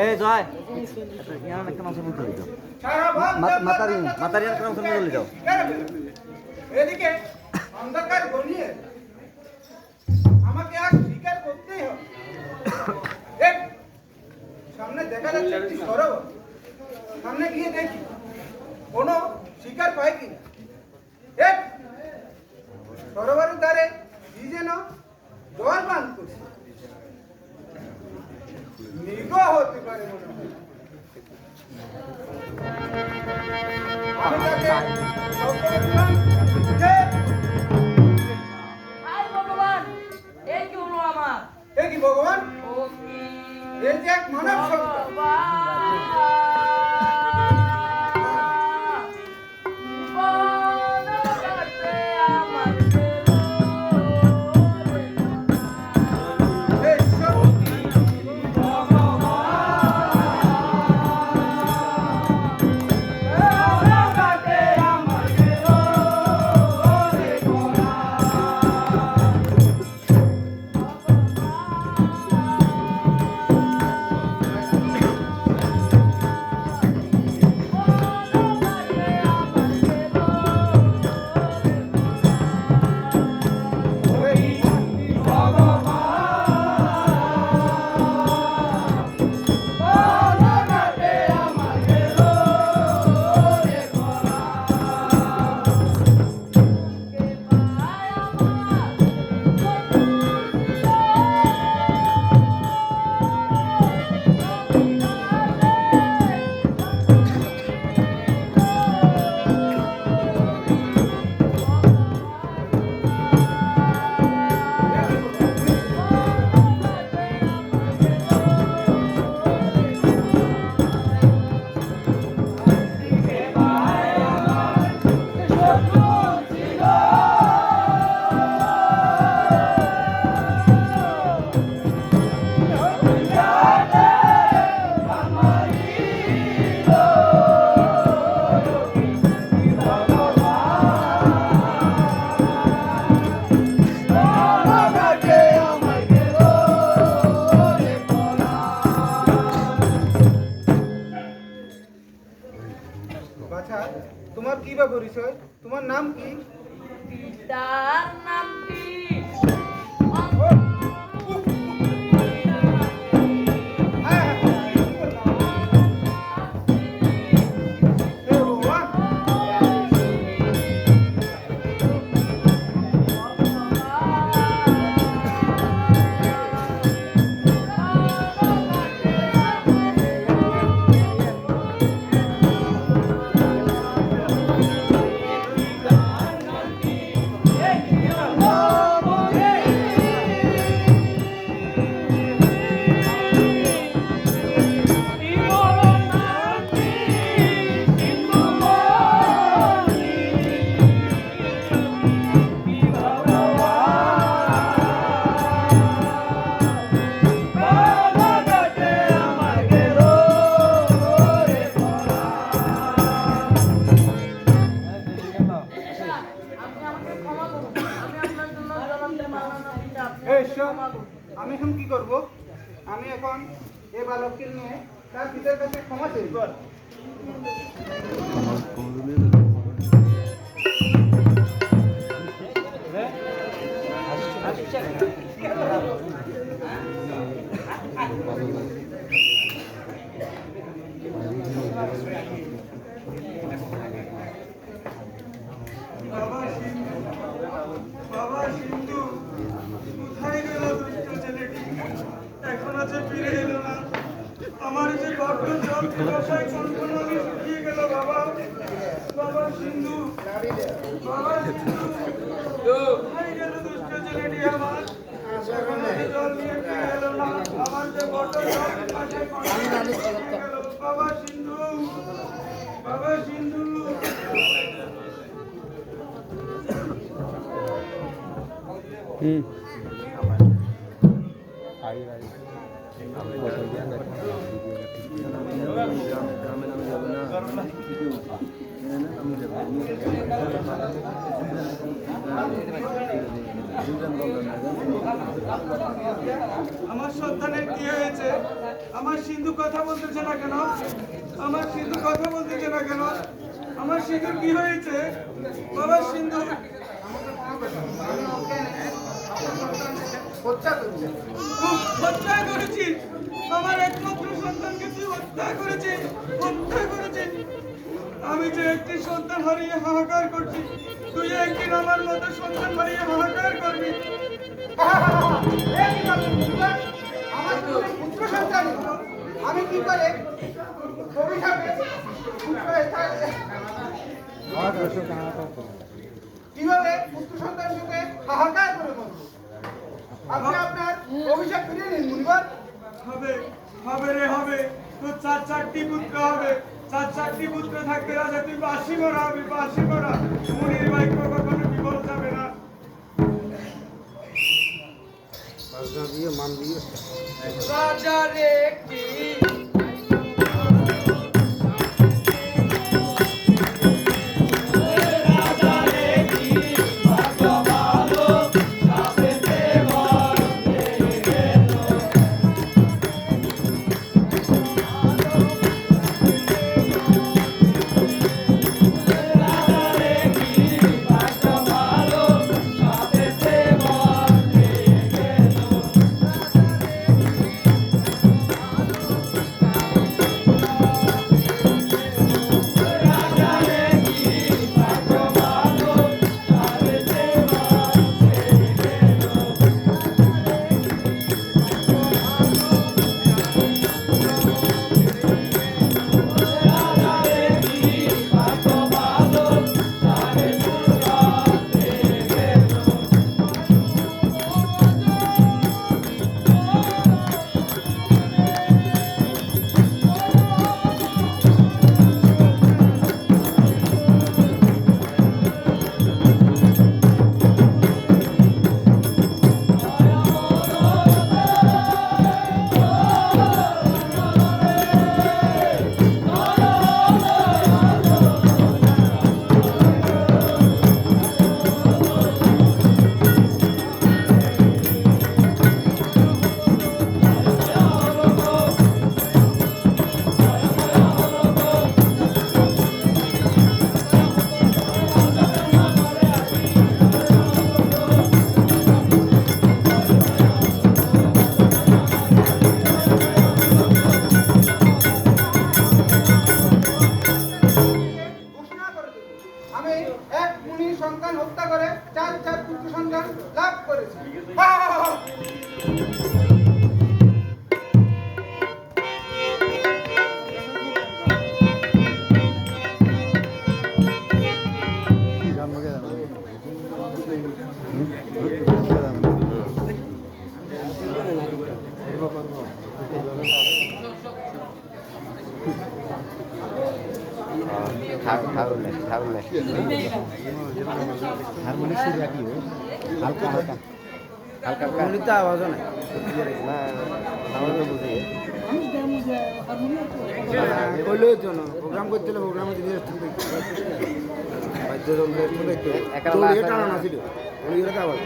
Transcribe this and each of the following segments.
এই জয় ইয়ার একটা মাছ বলতে দিও মাতারি একটা মাছ বলতে দাও এদিকে অন্ধকার গনিয়ে আমাকে আজ স্বীকার করতেই হবে সামনে দেখা যাচ্ছে একটি সরোবর সামনে গিয়ে দেখি কোনো শিকার পায় কি সরোবরের ধারে কি যেন জল পান করছে মৃগ হতে পারে মনে হয় আমি তাকে শব্দ করলাম যে হাই ভগবান এই কি হলো আমার এ কি ভগবান ও কি এই যে এক মানব শব্দ তোমার কি বা পরিচয় তোমার নাম কি পিতার নাম কি Oh! করব, আমি এখন এ বালককে নিয়ে তার পিতার কাছে ক্ষমা চাইব। বাবা সিন্ধু কোথায় গেল দুষ্ট ছেলেটি? এখনো যে ফিরে এলো না। আমার যে বড্ড জল পিপাসায় কনকনানি শুকিয়ে গেল বাবা। বাবা সিন্ধু, বাবা সিন্ধু, কোথায় গেল দুষ্ট ছেলেটি আমার? এখনো যে জল নিয়ে ফিরে এলো না। আমার যে বড্ড জল পিপাসায় কনকনানি শুকিয়ে গেল। বাবা সিন্ধু, বাবা সিন্ধু। আমার সন্তানের কি হয়েছে? আমার সিন্ধু কথা বলতেছে না কেন? আমার সিন্ধু কথা বলতেছে না কেন? আমার সিন্ধুর কি হয়েছে? বাবা সিন্ধু, হত্যা করেছিস আমার একমাত্র সন্তানকে, তুই হত্যা করেছিস, হত্যা করেছিস। আমি যে একটি সন্তান হারিয়ে হাহাকার করছি, তুই একদিন আমার মতো সন্তান হারিয়ে হাহাকার করবি। আমার পুত্র সন্তান, আমি কি করে অভিশাপে কিভাবে পুত্র সন্তান সাথে হাহাকার করে বলবো? আপনি আপনার অভিশাপ ফিরিয়ে নিন মুনিবার। হবে, হবে রে হবে। তোর চারটি পুত্র হবে। চারটি পুত্র থাকতে রাজা তুই বাসি মরা হবে, বাসি মরা। মুনির বাক্য কখনো বিফল যাবে না। রাজার একটি সন্তান হত্যা করে চার পুত্র সন্তান লাভ করেছে। হালকা আওয়াজও নাই কইলেই তো না প্রোগ্রাম করতে হলে প্রোগ্রামে জিনিস বাদ্যযন্ত্র টানা ছিল আওয়াজ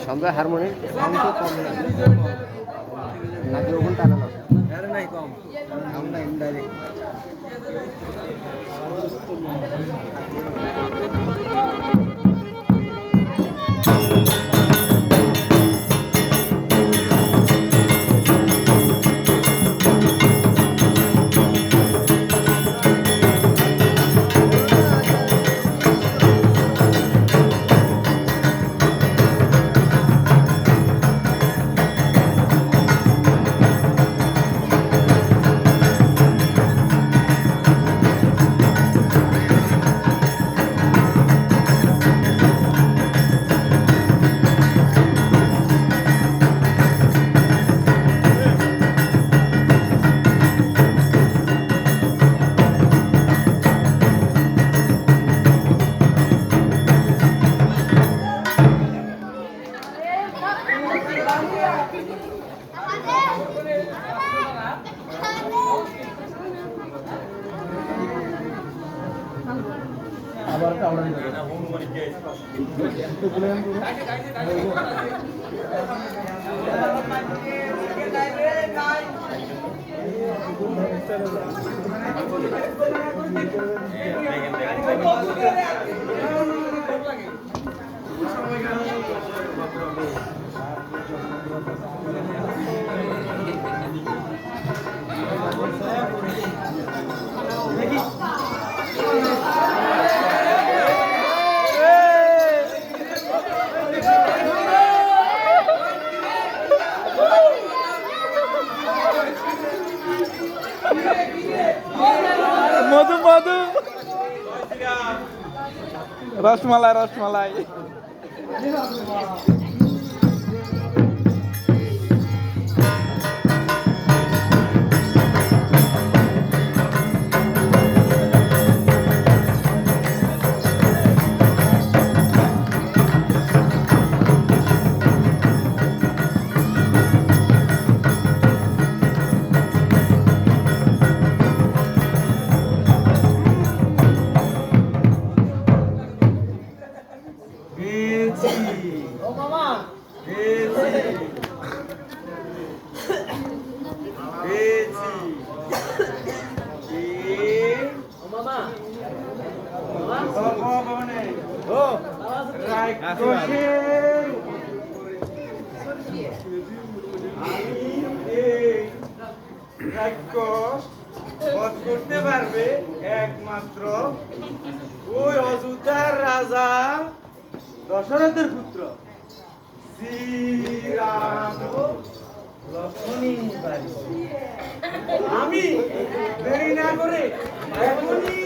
সন্ধ্যা হারমোনি সাউন্ড তো কম না নাকি ওখান টানা না আরে নাই কম আমরা ইনডাইরেক্ট মধু মধু রসমালাই রসমালাই করতে পারবে একমাত্র ওই অযোধ্যার রাজা দশরথের পুত্র শ্রীরাম লক্ষ্মণী। আমি দেরি না করে এখনই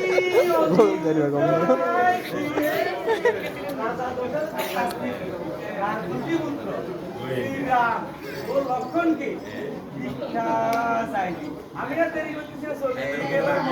রাজা দশরথের পুত্র শ্রীরাম ও লক্ষ্মণকে শিক্ষা চাইনি। আমি না দেরি করতেছি না, চলে গেলাম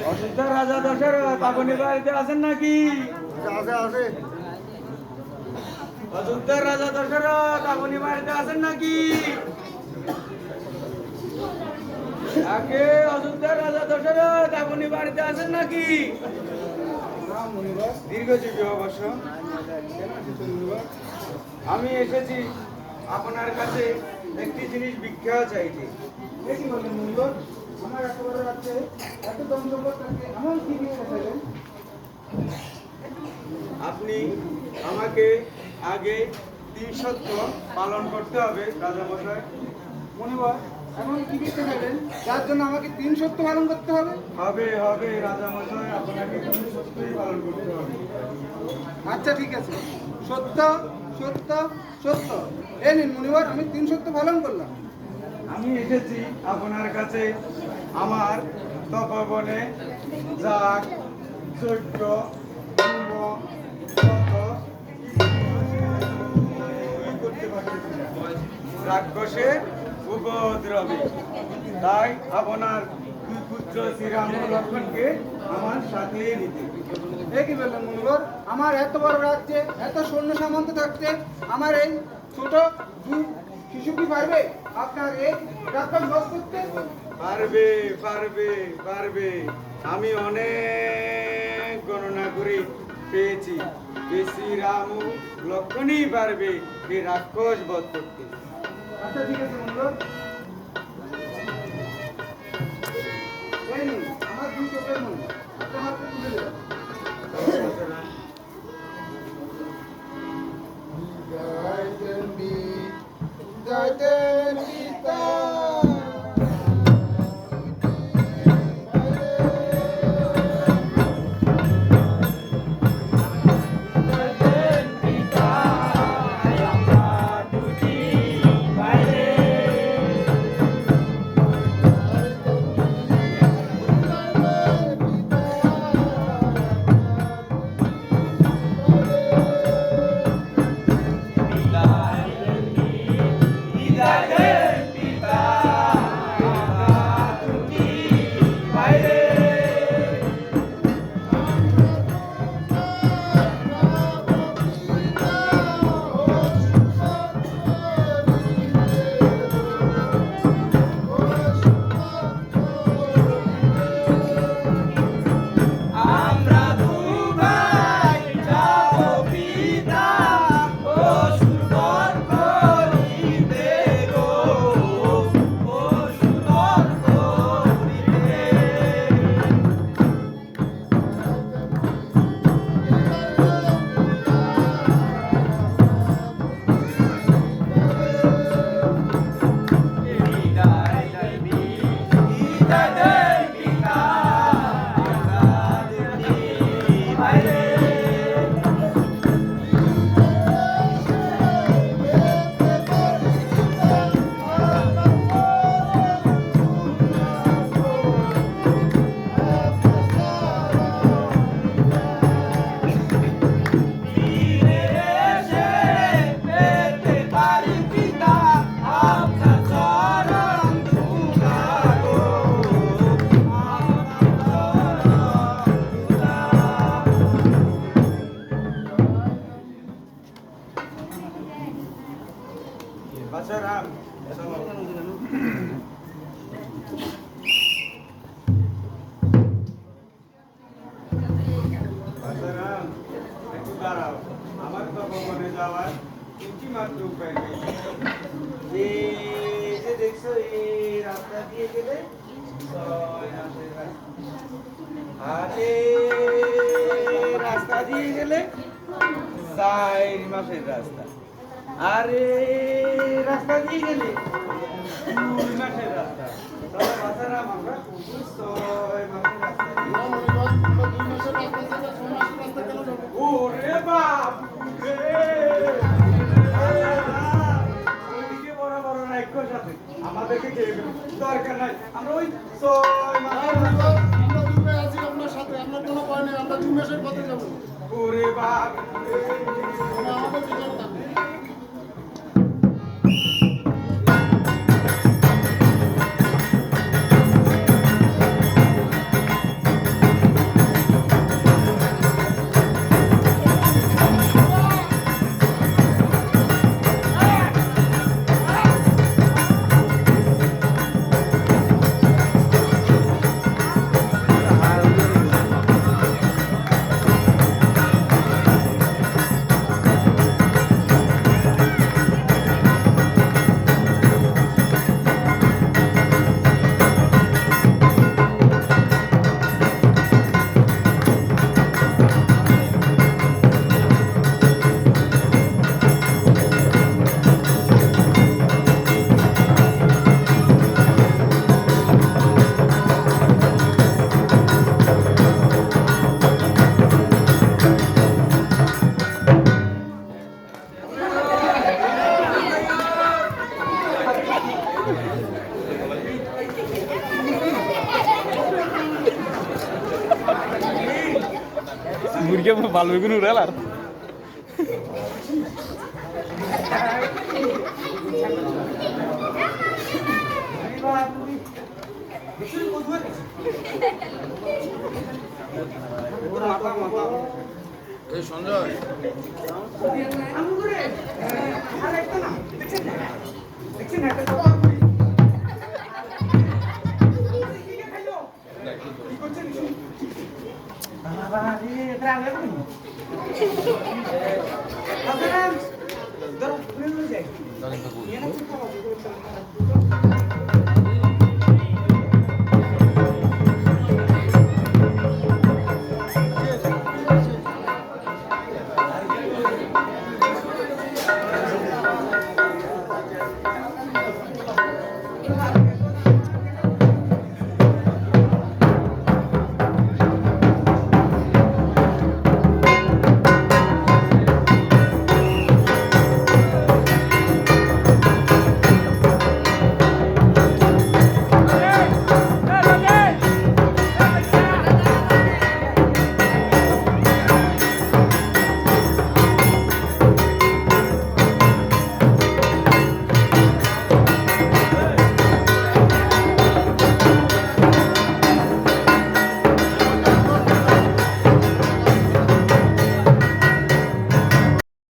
অযোধ্যার রাজা দশরথ আপনি বাড়িতে আছেন নাকি? অযোধ্যার রাজা দশরথ আপনি বাড়িতে আছেন নাকি? আগে অযোধ্যার রাজা দশরথ আপনি বাড়িতে আছেন নাকি? দীর্ঘজীবী অবশ্য। আমি এসেছি আপনার কাছে একটি জিনিস ভিক্ষা চাইতে। দেখি বলেন মুনিবর, আমার একেবারে রাত্রে এত দমদম থাকে এমন কি নিয়ে এসেছেন? আপনি আমাকে আগে 3 সত্য পালন করতে হবে রাজামশাই। মুনিবর, এমন কি করতে পারেন যার জন্য আমাকে 3 সত্য পালন করতে হবে? হবে হবে রাজামশাই, আপনাকে 3 সত্যই পালন করতে হবে। আচ্ছা ঠিক আছে, সত্য সত্য সত্য। এই নিন মুনিবর, আমি 3 সত্য পালন করলাম। আমি এসেছি আপনার কাছে আমার তপবনে যাগ যজ্ঞ হোম তপ কিছুই করতে পারতেছি না। রাক্ষসের উপদ্রবে, তাই আপনার 2 পুত্র শ্রীরাম ও লক্ষ্মণকে আমার সাথে নিতে। এ কি বললেন মুনিবর, আমার এত বড় রাজ্যে এত সৈন্য সামন্ত থাকতে আমার এই ছোট শিশু কি পারবে আপনার এই রাক্ষস বধ করতে? পারবে পারবে পারবে, আমি অনেক গণনা করে পেয়েছি যে শ্রীরাম ও লক্ষ্মণই পারবে এই রাক্ষস বধ করতে। আচ্ছা ঠিক আছে মুনিবর, এই নিন আমার 2 চোখের মন, আপনার হাতে তুলে দেবেন। আচ্ছা রাম, চলো। আচ্ছা রাম, একটু দাঁড়াও। আমার তো ভবনে যাওয়ার 3টি মাত্র উপায় নেই। এই যে দেখছো এই রাস্তা দিয়ে গেলে 6 মাসের রাস্তা, আর এই রাস্তা দিয়ে গেলে 4 মাসের রাস্তা, আর এই রাস্তা দিয়ে গেলে 2 মাসের রাস্তা। তাহলে বাচ্চারাম আমরা 6 মাসের রাস্তা দিয়ে ওরে বাপ রে! ওইদিকে বড় বড় রাক্ষস আছে, আমাদেরকে খেয়ে ফেলবে। দরকার নাই, আমরা ওই 6 মাসের রাস্তা। ওরে বাপ দিকে ভালো কোনো উড়ালার ধরো